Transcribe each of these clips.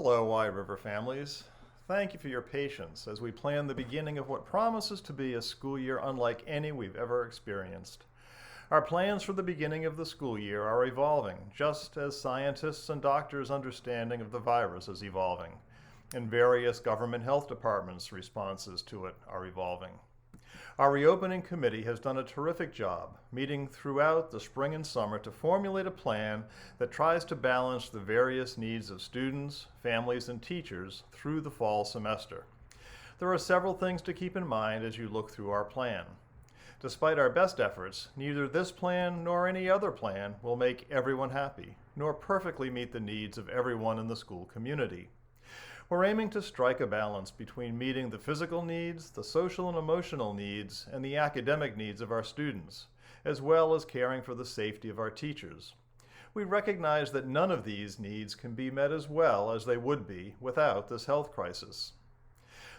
Hello, Wide River families. Thank you for your patience as we plan the beginning of what promises to be a school year unlike any we've ever experienced. Our plans for the beginning of the school year are evolving, just as scientists and doctors' understanding of the virus is evolving, and various government health departments' responses to it are evolving. Our reopening committee has done a terrific job, meeting throughout the spring and summer to formulate a plan that tries to balance the various needs of students, families, and teachers through the fall semester. There are several things to keep in mind as you look through our plan. Despite our best efforts, neither this plan nor any other plan will make everyone happy, nor perfectly meet the needs of everyone in the school community. We're aiming to strike a balance between meeting the physical needs, the social and emotional needs, and the academic needs of our students, as well as caring for the safety of our teachers. We recognize that none of these needs can be met as well as they would be without this health crisis.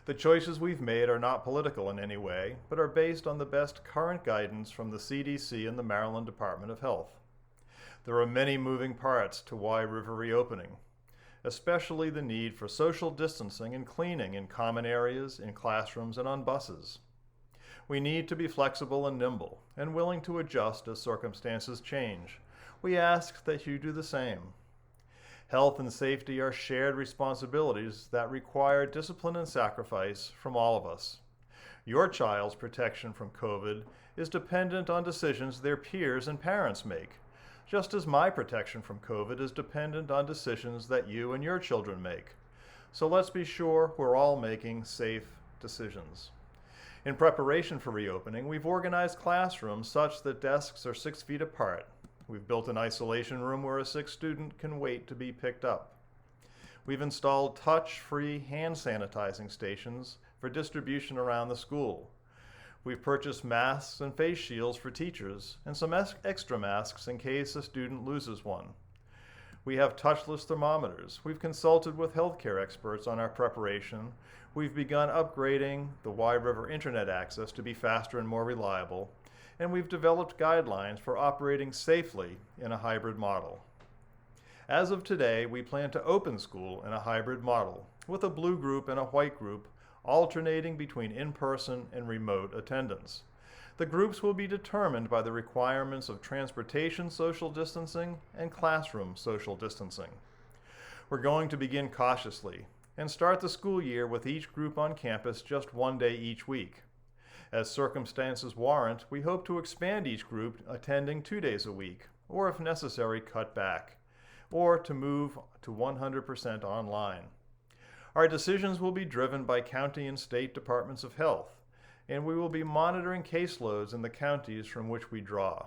The choices we've made are not political in any way, but are based on the best current guidance from the CDC and the Maryland Department of Health. There are many moving parts to Wide River reopening, especially the need for social distancing and cleaning in common areas, in classrooms, and on buses. We need to be flexible and nimble, and willing to adjust as circumstances change. We ask that you do the same. Health and safety are shared responsibilities that require discipline and sacrifice from all of us. Your child's protection from COVID is dependent on decisions their peers and parents make, just as my protection from COVID is dependent on decisions that you and your children make. So let's be sure we're all making safe decisions. In preparation for reopening, we've organized classrooms such that desks are 6 feet apart. We've built an isolation room where a sick student can wait to be picked up. We've installed touch-free hand sanitizing stations for distribution around the school. We've purchased masks and face shields for teachers and some extra masks in case a student loses one. We have touchless thermometers. We've consulted with healthcare experts on our preparation. We've begun upgrading the Wide River internet access to be faster and more reliable. And we've developed guidelines for operating safely in a hybrid model. As of today, we plan to open school in a hybrid model with a blue group and a white group alternating between in-person and remote attendance. The groups will be determined by the requirements of transportation social distancing and classroom social distancing. We're going to begin cautiously and start the school year with each group on campus just one day each week. As circumstances warrant, we hope to expand each group attending 2 days a week, or if necessary, cut back, or to move to 100% online. Our decisions will be driven by county and state departments of health, and we will be monitoring caseloads in the counties from which we draw.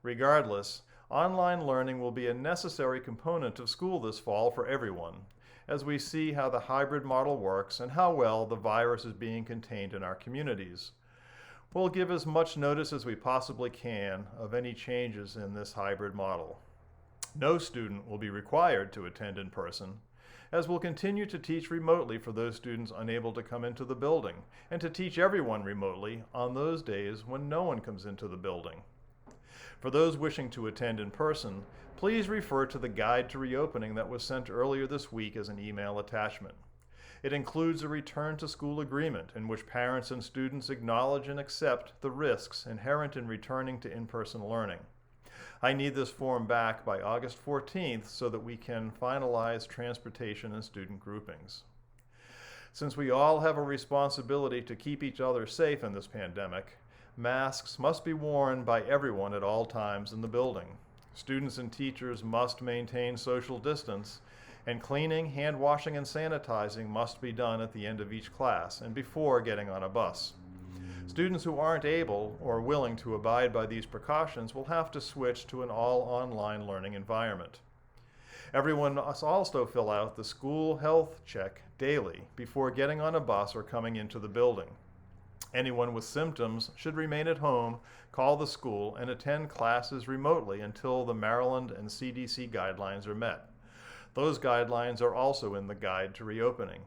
Regardless, online learning will be a necessary component of school this fall for everyone, as we see how the hybrid model works and how well the virus is being contained in our communities. We'll give as much notice as we possibly can of any changes in this hybrid model. No student will be required to attend in person, as we'll continue to teach remotely for those students unable to come into the building, and to teach everyone remotely on those days when no one comes into the building. For those wishing to attend in person, please refer to the guide to reopening that was sent earlier this week as an email attachment. It includes a return to school agreement in which parents and students acknowledge and accept the risks inherent in returning to in-person learning. I need this form back by August 14th so that we can finalize transportation and student groupings. Since we all have a responsibility to keep each other safe in this pandemic, masks must be worn by everyone at all times in the building. Students and teachers must maintain social distance, and cleaning, hand washing, and sanitizing must be done at the end of each class and before getting on a bus. Students who aren't able or willing to abide by these precautions will have to switch to an all-online learning environment. Everyone must also fill out the school health check daily before getting on a bus or coming into the building. Anyone with symptoms should remain at home, call the school, and attend classes remotely until the Maryland and CDC guidelines are met. Those guidelines are also in the guide to reopening.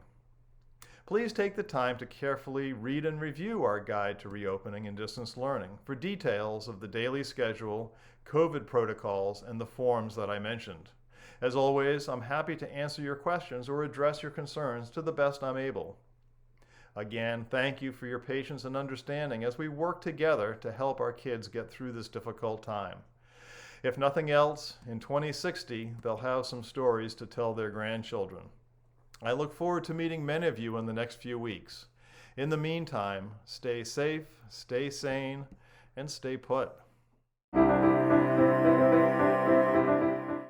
Please take the time to carefully read and review our guide to reopening and distance learning for details of the daily schedule, COVID protocols, and the forms that I mentioned, As always, I'm happy to answer your questions or address your concerns to the best I'm able. Again, thank you for your patience and understanding as we work together to help our kids get through this difficult time. If nothing else, in 2060, they'll have some stories to tell their grandchildren. I look forward to meeting many of you in the next few weeks. In the meantime, stay safe, stay sane, and stay put.